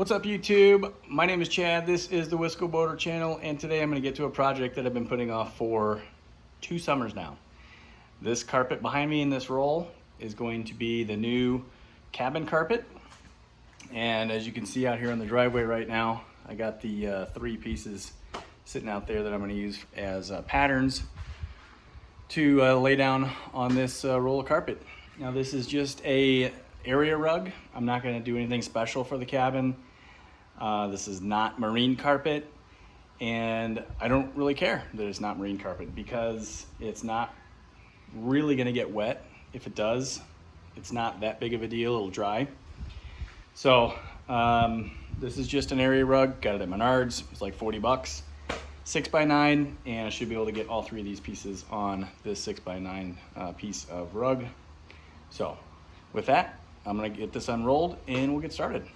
What's up YouTube? My name is Chad. This is the Wisco Boater channel, and today I'm going to get to a project that I've been putting off for 2 summers now. This carpet behind me in this roll is going to be the new cabin carpet, and as you can see out here on the driveway right now, I got the 3 pieces sitting out there that I'm going to use as patterns to lay down on this roll of carpet. Now this is just a area rug. I'm not going to do anything special for the cabin. This is not marine carpet, and I don't really care that it's not marine carpet because it's not really going to get wet. If it does, it's not that big of a deal. It'll dry. So this is just an area rug. Got it at Menards. It's like 40 bucks. 6x9, and I should be able to get all 3 of these pieces on this 6x9 piece of rug. So with that, I'm gonna get this unrolled and we'll get started.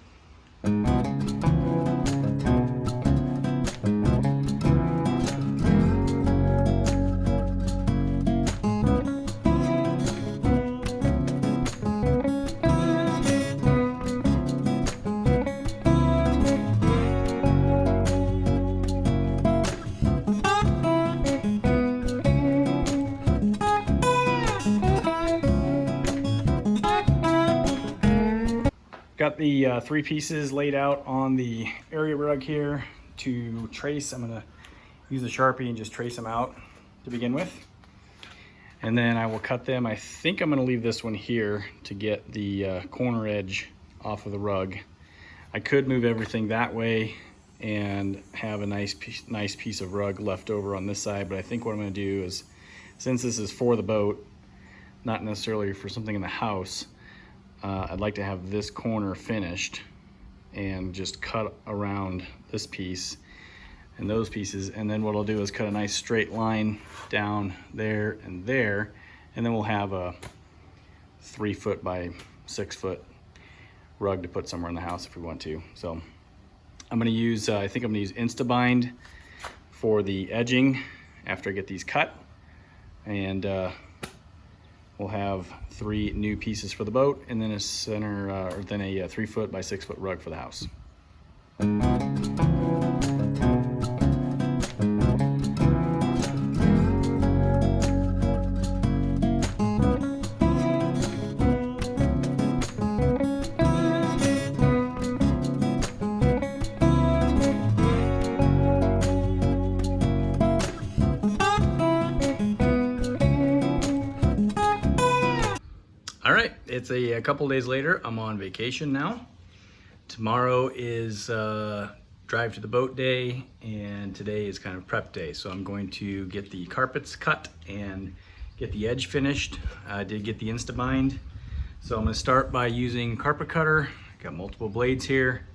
Got the 3 pieces laid out on the area rug here to trace. I'm gonna use a Sharpie and just trace them out to begin with. And then I will cut them. I think I'm gonna leave this one here to get the corner edge off of the rug. I could move everything that way and have a nice piece of rug left over on this side, but I think what I'm gonna do is, since this is for the boat, not necessarily for something in the house, I'd like to have this corner finished and just cut around this piece and those pieces, and then what I'll do is cut a nice straight line down there, and then we'll have a 3 foot by 6 foot rug to put somewhere in the house if we want to. So I'm going to use, I think I'm going to use Instabind for the edging after I get these cut, and we'll have 3 new pieces for the boat, and then a center, or then a 3 foot by 6 foot rug for the house. All right, it's a couple days later. I'm on vacation now. Tomorrow is drive to the boat day, and today is kind of prep day. So I'm going to get the carpets cut and get the edge finished. I did get the Instabind. So I'm gonna start by using carpet cutter. Got multiple blades here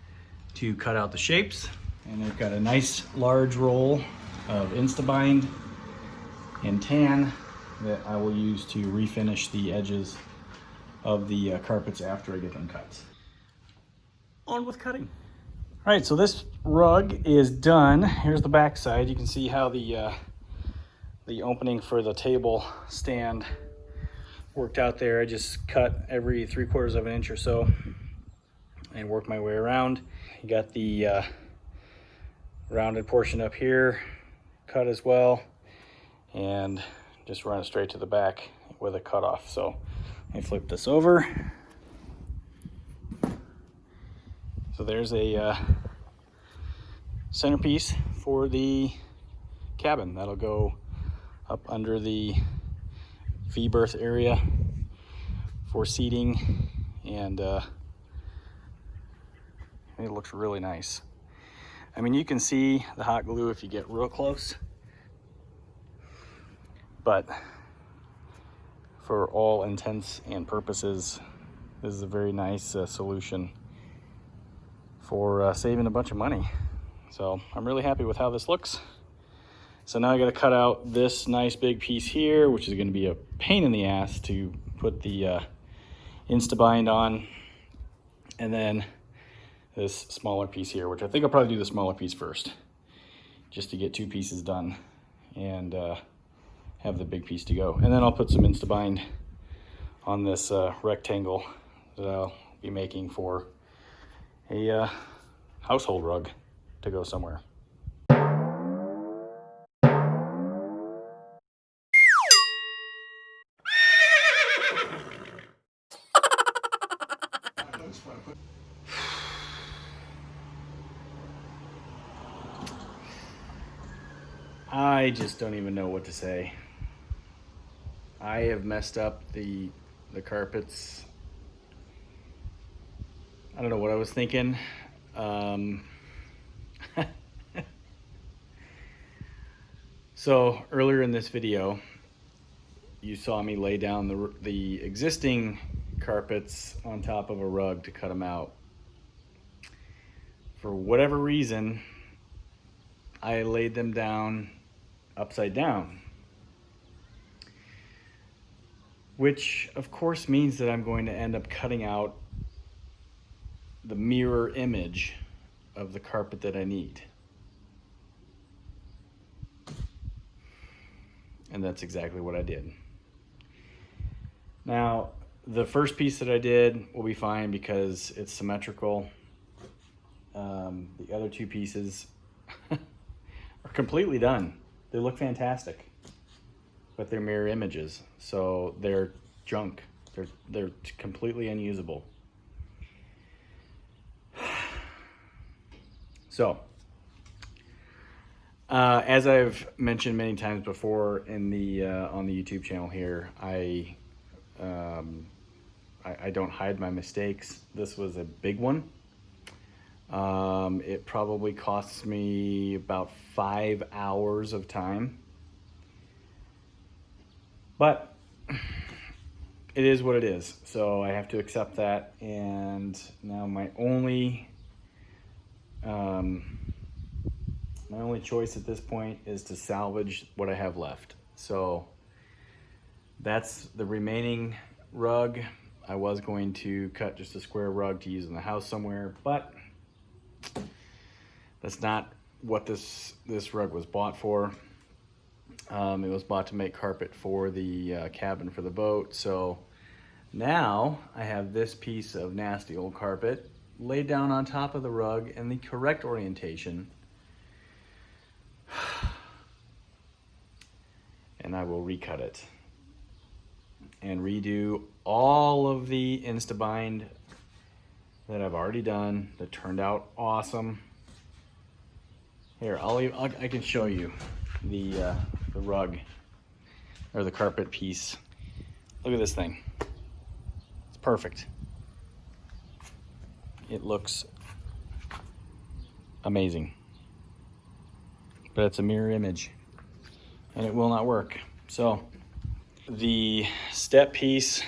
to cut out the shapes. And I've got a nice large roll of Instabind and tan that I will use to refinish the edges of the carpets after I get them cut. On with cutting. All right, so this rug is done. Here's the back side. You can see how the opening for the table stand worked out there. I just cut every 3/4 of an inch or so and worked my way around. You got the rounded portion up here cut as well, and just run it straight to the back with a cutoff. So I flip this over. So there's a centerpiece for the cabin. That'll go up under the V-berth area for seating, and it looks really nice. I mean, you can see the hot glue if you get real close, but for all intents and purposes, this is a very nice solution for saving a bunch of money. So I'm really happy with how this looks. So now I got to cut out this nice big piece here, which is going to be a pain in the ass to put the Instabind on, and then this smaller piece here, which I think I'll probably do the smaller piece first, just to get 2 pieces done and have the big piece to go. And then I'll put some Instabind on this rectangle that I'll be making for a household rug to go somewhere. I just don't even know what to say. I have messed up the carpets. I don't know what I was thinking. So earlier in this video, you saw me lay down the existing carpets on top of a rug to cut them out. For whatever reason, I laid them down upside down, which of course means that I'm going to end up cutting out the mirror image of the carpet that I need. And that's exactly what I did. Now, the first piece that I did will be fine because it's symmetrical. The other two pieces are completely done. They look fantastic, but they're mirror images, so they're junk. They're completely unusable. So, as I've mentioned many times before in the on the YouTube channel here, I don't hide my mistakes. This was a big one. It probably costs me about 5 hours of time, but it is what it is. So I have to accept that. And now my only choice at this point is to salvage what I have left. So that's the remaining rug. I was going to cut just a square rug to use in the house somewhere, but that's not what this rug was bought for. It was bought to make carpet for the cabin for the boat. So now I have this piece of nasty old carpet laid down on top of the rug in the correct orientation. And I will recut it and redo all of the Instabind that I've already done that turned out awesome. Here, I can show you the rug or the carpet piece. Look at this thing. It's perfect. It looks amazing, but it's a mirror image and it will not work. So the step piece,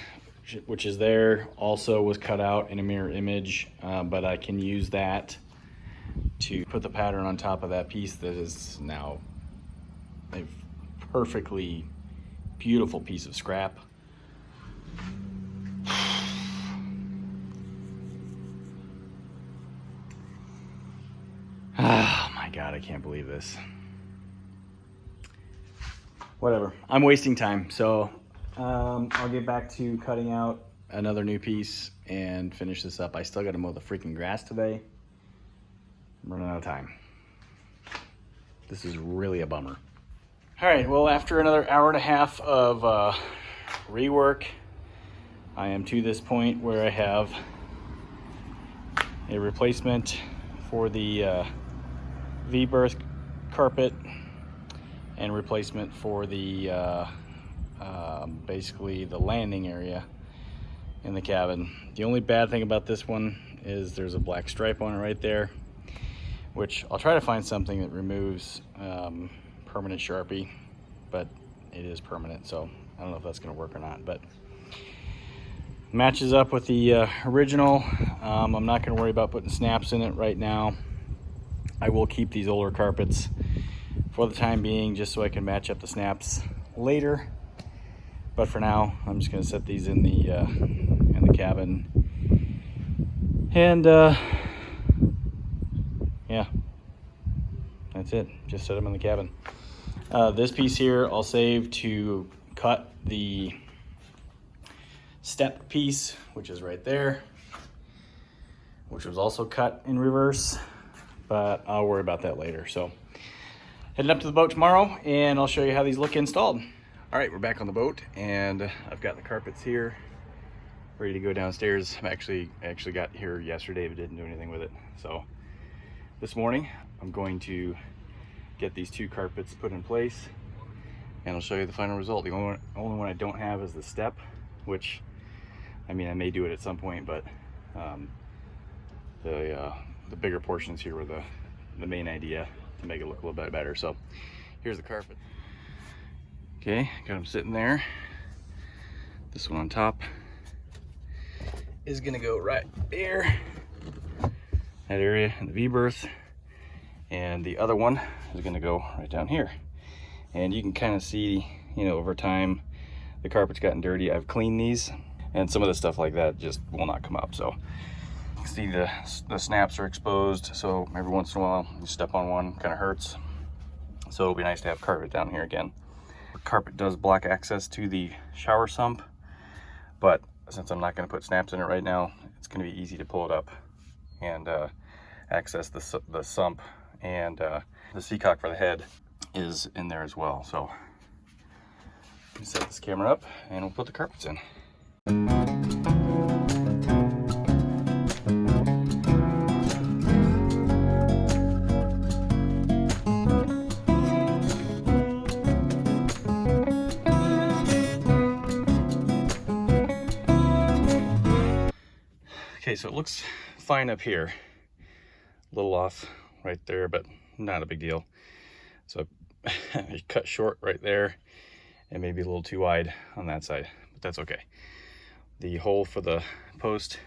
which is there, also was cut out in a mirror image, but I can use that to put the pattern on top of that piece that is now a perfectly beautiful piece of scrap. Oh my God, I can't believe this. Whatever, I'm wasting time. So I'll get back to cutting out another new piece and finish this up. I still got to mow the freaking grass today. I'm running out of time. This is really a bummer. All right, well, after another hour and a half of rework, I am to this point where I have a replacement for the V-berth carpet and replacement for the basically the landing area in the cabin. The only bad thing about this one is there's a black stripe on it right there, which I'll try to find something that removes permanent Sharpie, but it is permanent, so I don't know if that's going to work or not, but matches up with the original. I'm not going to worry about putting snaps in it right now. I will keep these older carpets for the time being just so I can match up the snaps later, but for now I'm just going to set these in the cabin, and yeah, that's it. Just set them in the cabin. This piece here I'll save to cut the step piece, which is right there, which was also cut in reverse. but I'll worry about that later. So heading up to the boat tomorrow, and I'll show you how these look installed. All right, we're back on the boat, and I've got the carpets here ready to go downstairs. I actually got here yesterday but didn't do anything with it. So this morning I'm going to get these 2 carpets put in place, and I'll show you the final result. The only one I don't have is the step, which, I mean, I may do it at some point, but the bigger portions here were the main idea to make it look a little bit better. So here's the carpet. Okay, got them sitting there. This one on top is gonna go right there, that area in the V-berth, and the other one is gonna go right down here. And you can kind of see, you know, over time the carpet's gotten dirty. I've cleaned these, and some of the stuff like that just will not come up. So you can see the snaps are exposed, so every once in a while you step on one, kind of hurts. So it'll be nice to have carpet down here again. The carpet does block access to the shower sump, but since I'm not going to put snaps in it right now, it's going to be easy to pull it up and access the sump, and the seacock for the head is in there as well. So let me set this camera up and we'll put the carpets in. Okay, so it looks fine up here. A little off right there, but not a big deal. So I cut short right there and maybe a little too wide on that side, but that's okay. The hole for the post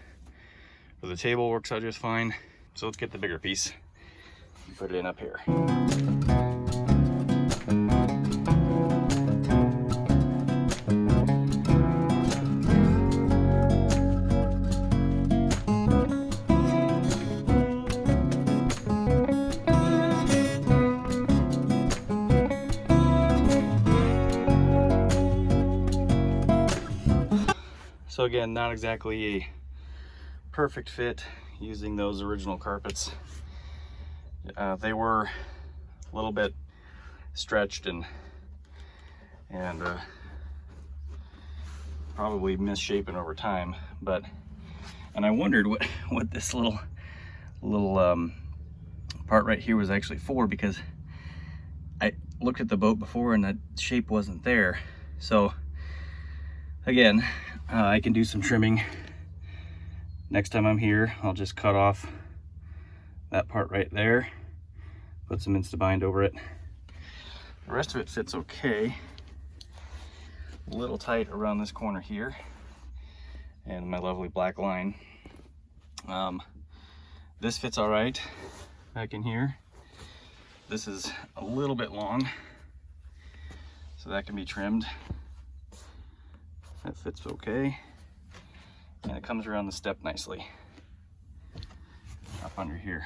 for the table works out just fine. So let's get the bigger piece and put it in up here. So again, not exactly a perfect fit using those original carpets. They were a little bit stretched and probably misshapen over time, and I wondered what this little part right here was actually for, because I looked at the boat before and that shape wasn't there. So again, I can do some trimming. Next time I'm here, I'll just cut off that part right there, put some Instabind over it. The rest of it fits okay. A little tight around this corner here and my lovely black line. This fits all right back in here. This is a little bit long, so that can be trimmed. That fits okay, and it comes around the step nicely up under here.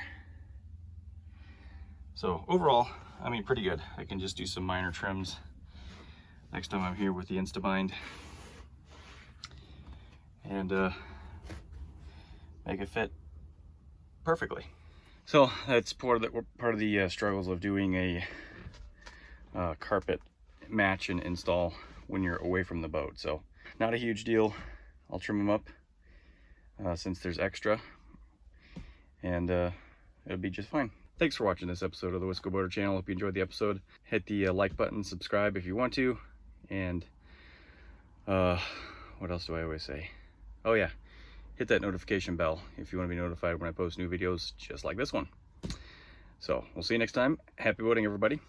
So overall, I mean, pretty good. I can just do some minor trims next time I'm here with the Instabind and make it fit perfectly. So that's part of the struggles of doing a carpet match and install when you're away from the boat. So not a huge deal. I'll trim them up since there's extra, and it'll be just fine. Thanks for watching this episode of the Wisco Boater channel. Hope you enjoyed the episode. Hit the like button, subscribe if you want to, and what else do I always say? Oh yeah, hit that notification bell if you want to be notified when I post new videos just like this one. So we'll see you next time. Happy boating, everybody.